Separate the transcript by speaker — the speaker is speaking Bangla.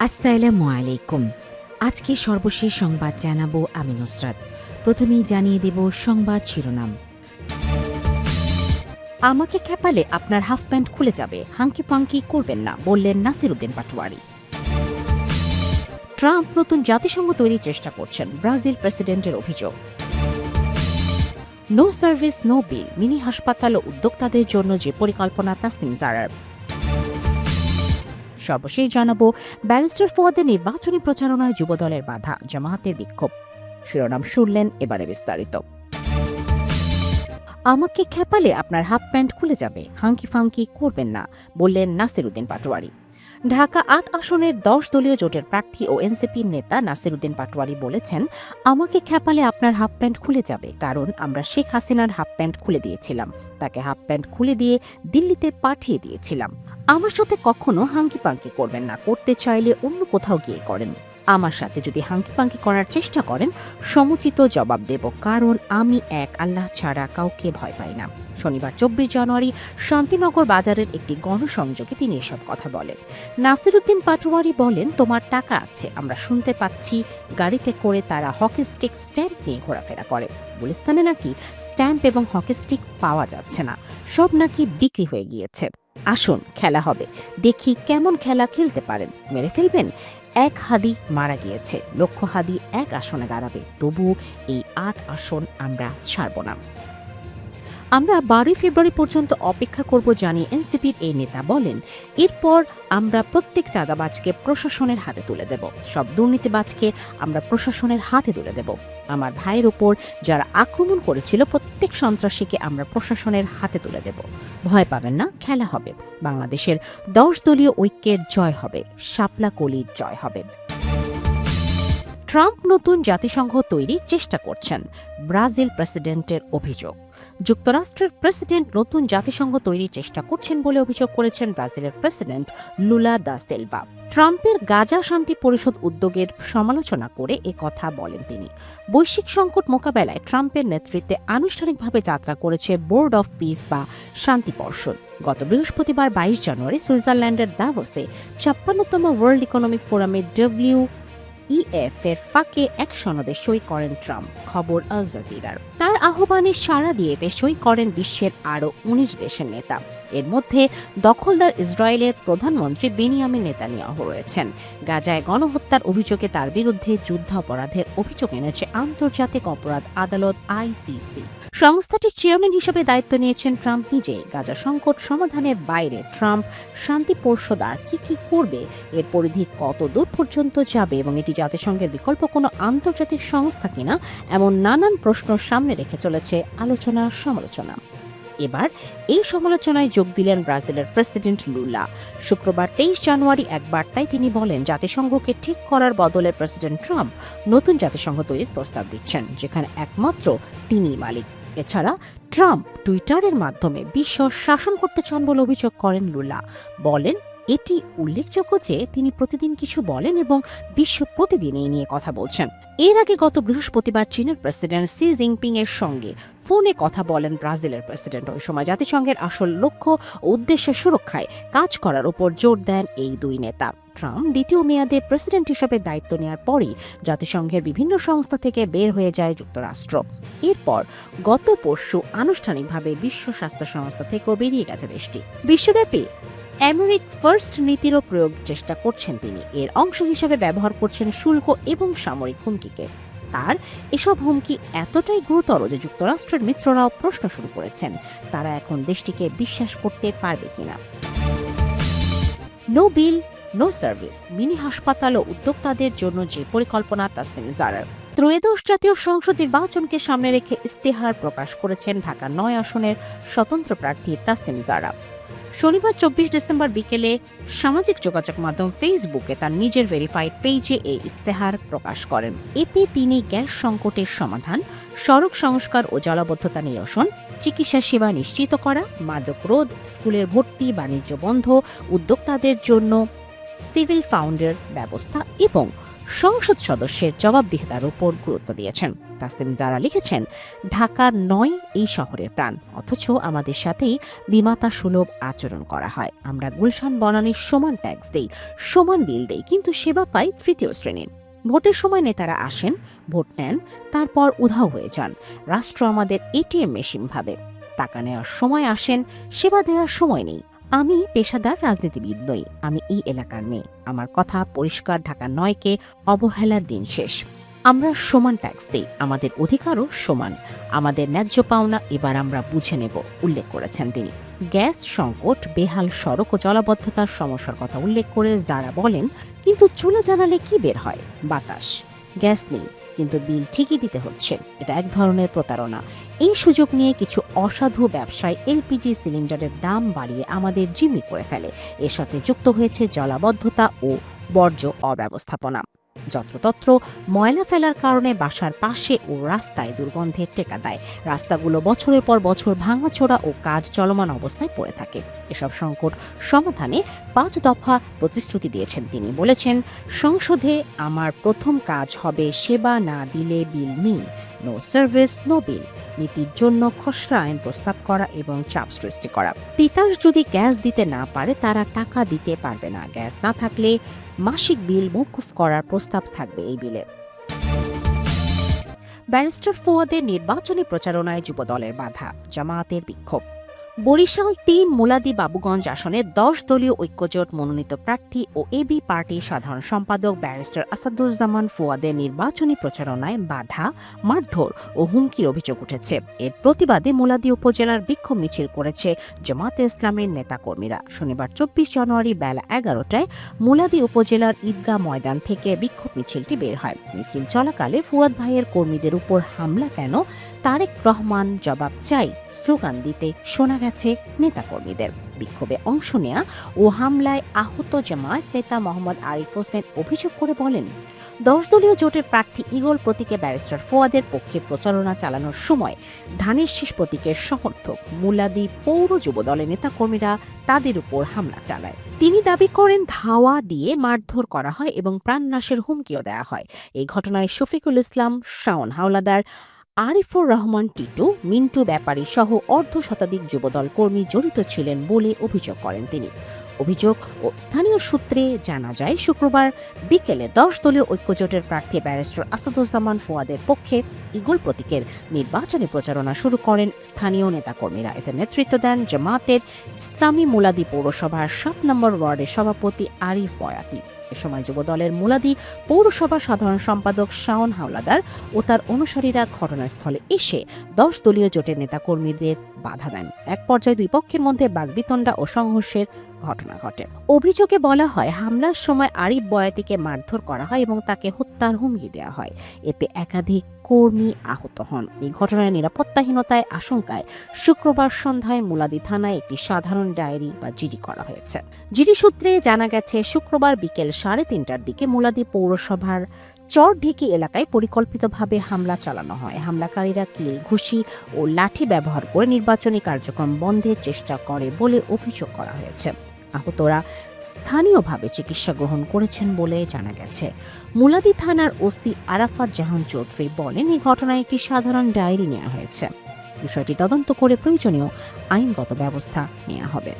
Speaker 1: আসসালামু আলাইকুম। আজকে সর্বশেষ সংবাদ জানাবো আমি নুসরাত। প্রথমেই জানিয়ে দেব সংবাদ শিরোনাম। আমাকে খেপালে আপনার হাফ প্যান্ট খুলে যাবে, হাঙ্কি পাঙ্কি করবেন না, বললেন নাসিরুদ্দিন পাটোয়ারি। ট্রাম্প নতুন জাতিসংঘ তৈরির চেষ্টা করছেন, ব্রাজিল প্রেসিডেন্টের অভিযোগ। নো সার্ভিস নো বিল, মিনি হাসপাতাল ও উদ্যোক্তাদের জন্য যে পরিকল্পনা তাসনিম জারার। সর্বশেষ জানাবো ব্যারিস্টার ফুয়াদের নির্বাচনী প্রচারণায় যুবদলের বাধা, জামায়াতের বিক্ষোভ। শিরোনাম শুনলেন, এবারে বিস্তারিত। আমাকে খেপালে আপনার হাফ প্যান্ট খুলে যাবে, হাঙ্কি ফাঙ্কি করবেন না, বললেন নাসিরুদ্দিন পাটোয়ারি। ঢাকা ৮ আসনের ১০ দলীয় জোটের প্রার্থী ও এনসিপির নেতা নাসিরুদ্দিন পাটোয়ারি বলেছেন, আমাকে খেপালে আপনার হাফ প্যান্ট খুলে যাবে, কারণ আমরা শেখ হাসিনার হাফ প্যান্ট খুলে দিয়েছিলাম, তাকে হাফ প্যান্ট খুলে দিয়ে দিল্লিতে পাঠিয়ে দিয়েছিলাম। আমার সাথে কখনো হাঙ্কি পাঙ্কি করবেন না, করতে চাইলে অন্য কোথাও গিয়ে করেন। আমার সাথে যদি হাঙ্কি পাঙ্কি করার চেষ্টা করেন, সমুচিত জবাব দেব, কারণ আমি এক আল্লাহ ছাড়া কাউকে ভয় পাই না। শনিবার ২৪ জানুয়ারি শান্তিনগর বাজারের একটি গণসংযোগে তিনি এসব কথা বলেন। নাসিরুদ্দিন পাটোয়ারি বলেন, তোমার টাকা আছে, আমরা শুনতে পাচ্ছি গাড়িতে করে তারা হকি স্টিক স্ট্যাম্প নিয়ে ঘোরাফেরা করে। গুলিস্তানে নাকি স্ট্যাম্প এবং হকি স্টিক পাওয়া যাচ্ছে না, সব নাকি বিক্রি হয়ে গিয়েছে। আসুন খেলা হবে, দেখি কেমন খেলা খেলতে পারেন, মেরে ফেলবেন। এক হাদি মারা গিয়েছে, লক্ষ হাদি এক আসনে দাঁড়াবে, তবু এই ৮ আসন আমরা ছাড়ব না। আমরা ১২ ফেব্রুয়ারি পর্যন্ত অপেক্ষা করব জানিয়ে এনসিপির এই নেতা বলেন, এরপর আমরা প্রত্যেক চাঁদাবাজকে প্রশাসনের হাতে তুলে দেব, সব দুর্নীতিবাজকে আমরা প্রশাসনের হাতে তুলে দেব। আমার ভাইয়ের ওপর যারা আক্রমণ করেছিল প্রত্যেক সন্ত্রাসীকে আমরা প্রশাসনের হাতে তুলে দেব। ভয় পাবেন না, খেলা হবে। বাংলাদেশের ১০ দলীয় ঐক্যের জয় হবে, শাপলা কলির জয় হবে। ট্রাম্প নতুন জাতিসংঘ তৈরির চেষ্টা করছেন, ব্রাজিল প্রেসিডেন্টের অভিযোগ। যুক্তরাষ্ট্রের প্রেসিডেন্ট নতুন জাতিসংঘ তৈরির চেষ্টা করছেন বলে অভিযোগ করেছেন ব্রাজিলের প্রেসিডেন্ট লুলা দা সিলভা। ট্রাম্পের গাজা শান্তি পরিষদ উদ্যোগের সমালোচনা করে কথা বলেন তিনি। বৈশ্বিক সংকট মোকাবেলায় ট্রাম্পের নেতৃত্বে আনুষ্ঠানিকভাবে যাত্রা করেছে বোর্ড অফ পিস বা শান্তি পর্ষদ। গত বৃহস্পতিবার ২২ জানুয়ারি সুইজারল্যান্ডের দাভোসে ৫৬তম ওয়ার্ল্ড ইকোনমিক ফোরামের WEF এর ফাঁকে এক সনদে সই করেন ট্রাম্প, খবর আল জাজিরার। তার আহ্বানে সাড়া দিয়ে এতে সই করেন বিশ্বের আরও ১৯ দেশের নেতা। এর মধ্যে দখলদার ইসরায়েলের প্রধানমন্ত্রী বেনিয়ামিন নেতানিয়াহু রয়েছেন। গাজায় গণহত্যার অভিযোগে তার বিরুদ্ধে যুদ্ধ অপরাধের অভিযোগ এনেছে আন্তর্জাতিক অপরাধ আদালত ICC। সংস্থাটির চেয়ারম্যান হিসেবে দায়িত্ব নিয়েছেন ট্রাম্প নিজে। গাজা সংকট সমাধানের বাইরে ট্রাম্প শান্তি পরিষদ আর কি করবে, এর পরিধি কত দূর পর্যন্ত যাবে এবং এটি জাতিসংঘের বিকল্প কোনো আন্তর্জাতিক সংস্থা কিনা, এমন নানান প্রশ্ন সামনে রেখে চলেছে আলোচনা সমালোচনা। এবার এই সমালোচনায় যোগ দিলেন ব্রাজিলের প্রেসিডেন্ট লুলা। শুক্রবার ২৩ জানুয়ারি এক বার্তায় তিনি বলেন, জাতিসংঘকে ঠিক করার বদলে প্রেসিডেন্ট ট্রাম্প নতুন জাতিসংঘ তৈরির প্রস্তাব দিচ্ছেন, যেখানে একমাত্র তিনিই মালিক। এছাড়া ট্রাম্প টুইটারের মাধ্যমে বিশ্ব শাসন করতে চান বলে অভিযোগ করেন লুলা। বলেন, এটি উল্লেখযোগ্য যে তিনি প্রতিদিন কিছু বলেন এবং বিশ্ব প্রতিদিন এই নিয়ে কথা বলছেন। এর আগে গত বৃহস্পতিবার চীনের প্রেসিডেন্ট শি জিনপিং এর সঙ্গে ফোনে কথা বলেন ব্রাজিলের প্রেসিডেন্ট। ওই সময় জাতিসংঘের আসল লক্ষ্য ও উদ্দেশ্য সুরক্ষায় কাজ করার উপর জোর দেন এই দুই নেতা। ট্রাম্প দ্বিতীয় মেয়াদে প্রেসিডেন্ট হিসেবে দায়িত্ব নেওয়ার পরই জাতিসংঘের বিভিন্ন সংস্থা থেকে বের হয়ে যায় যুক্তরাষ্ট্র। এরপর গত পরশু আনুষ্ঠানিকভাবে বিশ্ব স্বাস্থ্য সংস্থা থেকেও বেরিয়ে গেছে দেশটি। বিশ্বব্যাপী আমেরিকা ফার্স্ট নীতিরও প্রয়োগ চেষ্টা করছেন তিনি। এর অংশ হিসেবে ব্যবহার করছেন শুল্ক এবং সামরিক হুমকিকে। তার এসব হুমকি এতটাই গুরুতর যে যুক্তরাষ্ট্রের মিত্ররাও প্রশ্ন শুরু করেছেন, তারা এখন দেশটিকে বিশ্বাস করতে পারবে কিনা। নো বিল নো সার্ভিস, মিনি হাসপাতাল ও উদ্যোক্তাদের জন্য যে পরিকল্পনা তাসনিম জারার। ত্রয়োদশ জাতীয় সংসদ নির্বাচনকে সামনে রেখে ইস্তেহার প্রকাশ করেছেন ঢাকা ৯ আসনের স্বতন্ত্র প্রার্থী তাসনিম জারা। শনিবার ২৪ ডিসেম্বর বিকেলে সামাজিক যোগাযোগ মাধ্যম ফেসবুকে তার নিজের ভেরিফাইড পেজে এই ইস্তেহার প্রকাশ করেন। এতে তিনি গ্যাস সংকটের সমাধান, সড়ক সংস্কার ও জলাবদ্ধতা নিরসন, চিকিৎসা সেবা নিশ্চিত করা, মাদক রোধ, স্কুলের ভর্তি, বাণিজ্য বন্ধ, উদ্যোক্তাদের জন্য সিভিল ফাউন্ডের ব্যবস্থা এবং সংসদ সদস্যের জবাবদিহিতার উপর গুরুত্ব দিয়েছেন। তাসলিম জারা লিখেছেন, ঢাকা নয় এই শহরের প্রাণ, অথচ আমাদের সাথেই বিমাতা সুলভ আচরণ করা হয়। আমরা গুলশান বনানীর সমান ট্যাক্স দেই, সমান বিল দেই, কিন্তু সেবা পাই তৃতীয় শ্রেণীর। ভোটের সময় নেতারা আসেন, ভোট নেন, তারপর উধাও হয়ে যান। রাষ্ট্র আমাদের এটিএম মেশিন ভাবে। টাকা নেওয়ার সময় আসেন, সেবা দেওয়ার সময় নেই। আমি পেশাদার রাজনীতিবিদ নই, আমি এই এলাকার মেয়ে। আমার কথা পরিষ্কার, ঢাকা নয়কে অবহেলার দিন শেষ। আমরা সমান ট্যাক্স দিই, আমাদের অধিকারও সমান, আমাদের ন্যায্য পাওনা এবার আমরা বুঝে নেব, উল্লেখ করেছেন তিনি। গ্যাস সংকট, বেহাল সড়ক ও জলাবদ্ধতার সমস্যার কথা উল্লেখ করে যারা বলেন, কিন্তু চুলা জ্বালালে কি বের হয়? বাতাস। গ্যাস নেই, কিন্তু বিল ঠিকই দিতে হচ্ছে। এটা এক ধরনের প্রতারণা। এই সুযোগ নিয়ে কিছু অসাধু ব্যবসায়ী এলপিজি সিলিন্ডারের দাম বাড়িয়ে আমাদের জিম্মি করে ফেলে। এর সাথে যুক্ত হয়েছে জলাবদ্ধতা ও বর্জ্য অব্যবস্থাপনা। যত্রতত্র ময়লা ফেলার কারণে বাসার পাশে ও রাস্তায় দুর্গন্ধের টেকা দেয়। রাস্তাগুলো বছরের পর বছর ভাঙাচোরা ও কাজ চলমান অবস্থায় পড়ে থাকে। এসব সংকট সমাধানে 5 দফা প্রতিশ্রুতি দিয়েছেন তিনি। বলেছেন, সংসদে আমার প্রথম কাজ হবে সেবা না দিলে বিল নেই, নো সার্ভিস নো বিল নীতির জন্য খসড়া আইন প্রস্তাব করা এবং চাপ সৃষ্টি করা। তিতাস যদি গ্যাস দিতে না পারে তারা টাকা দিতে পারবে না। গ্যাস না থাকলে মাসিক বিল মওকুফ করার প্রস্তাব থাকবে এই বিলে। ব্যারিস্টার ফুয়াদের নির্বাচনী প্রচারণায় যুবদলের বাধা, জামায়াতের বিক্ষোভ। বরিশাল ৩ মুলাদি বাবুগঞ্জ আসনে 10 দলীয় ঐক্যজোট মনোনীত প্রার্থী ও এবি পার্টির সাধারণ সম্পাদক ব্যারিস্টার আসাদুজ্জামান ফুয়াদের নির্বাচনী প্রচারণায় বাধা, মারধর ও হুমকির অভিযোগ উঠেছে। এর প্রতিবাদে মুলাদি উপজেলার বিক্ষোভ মিছিল করেছে জামায়াতে ইসলামের নেতাকর্মীরা। শনিবার 24 জানুয়ারি বেলা 11টায় মুলাদি উপজেলার ঈদগাহ ময়দান থেকে বিক্ষোভ মিছিলটি বের হয়। মিছিল চলাকালে ফুয়াদ ভাইয়ের কর্মীদের উপর হামলা কেন, তারেক রহমান জবাব চাই স্লোগান দিতে শোনা গেছে নেতাকর্মীদের। বিক্ষোভে অংশ নেয়া ও হামলায় আহত জামায়াত নেতা মোহাম্মদ আরিফ হোসেন অভিযোগ করে বলেন, 10 দলীয় জোটের প্রার্থী ঈগল প্রতীকে ব্যারিস্টার ফুয়াদের পক্ষে প্রচারণা চালানোর সময় ধানের শীষ প্রতীকের সমর্থক মুলাদি পৌর যুবদলের নেতাকর্মীরা তাদের উপর হামলা চালায়। তিনি দাবি করেন ধাওয়া দিয়ে মারধর করা হয় এবং প্রাণনাশের হুমকিও দেওয়া হয়। এই ঘটনায় শফিকুল ইসলাম, শাওন হাওলাদার, আরিফুর রহমান টিটু, মিন্টু ব্যাপারী সহ অর্ধশতাধিক যুবদল কর্মী জড়িত ছিলেন বলে অভিযোগ করেন তিনি। অভিযোগ ও স্থানীয় সূত্রে জানা যায়, শুক্রবার বিকেলে 10 দলীয় ঐক্যজোটের প্রার্থী ব্যারিস্টার আসাদুজ্জামান ফুয়াদের পক্ষে ঈগল প্রতীকের নির্বাচনী প্রচারণা শুরু করেন স্থানীয় নেতাকর্মীরা। এতে নেতৃত্ব দেন জামায়াতের ইসলামী মুলাদি পৌরসভার 7 নম্বর ওয়ার্ডের সভাপতি আরিফ বয়াতি। এ সময় যুবদলের মুলাদি পৌরসভার সাধারণ সম্পাদক শাওন হাওলাদার ও তার অনুসারীরা ঘটনাস্থলে এসে 10 দলীয় জোটের নেতাকর্মীদের বাধা দেন। এক পর্যায়ে দুই পক্ষের মধ্যে বাগবিতণ্ডা ও সংঘর্ষের ঘটনা ঘটে। অভিযোগে বলা হয়, হামলার সময় আরিফ বয়াতিকে মারধর করা হয় এবং তাকে হত্যার হুমকি দেওয়া হয়। এতে একাধিক কর্মী আহত হন। এই ঘটনায় নিরাপত্তাহীনতায় আশঙ্কায় শুক্রবার সন্ধ্যায় মুলাদি থানায় একটি সাধারণ ডায়েরি বা জিডি করা হয়েছে। জিডি সূত্রে জানা গেছে, শুক্রবার বিকেল 3:30টার দিকে মুলাদি পৌরসভার চরঢেকি এলাকায় পরিকল্পিতভাবে হামলা চালানো হয়। হামলাকারীরা কিল, ঘুষি ও লাঠি ব্যবহার করে নির্বাচনী কার্যক্রম বন্ধের চেষ্টা করে বলে অভিযোগ করা হয়েছে। আহতরা স্থানীয়ভাবে চিকিৎসা গ্রহণ করেছেন বলে জানা গেছে। মুলাদি থানার ওসি আরাফাত জাহান চৌধুরী বলেন, এই ঘটনায় একটি সাধারণ ডায়েরি নেওয়া হয়েছে। বিষয়টি তদন্ত করে প্রয়োজনীয় আইনগত ব্যবস্থা নেওয়া হবে।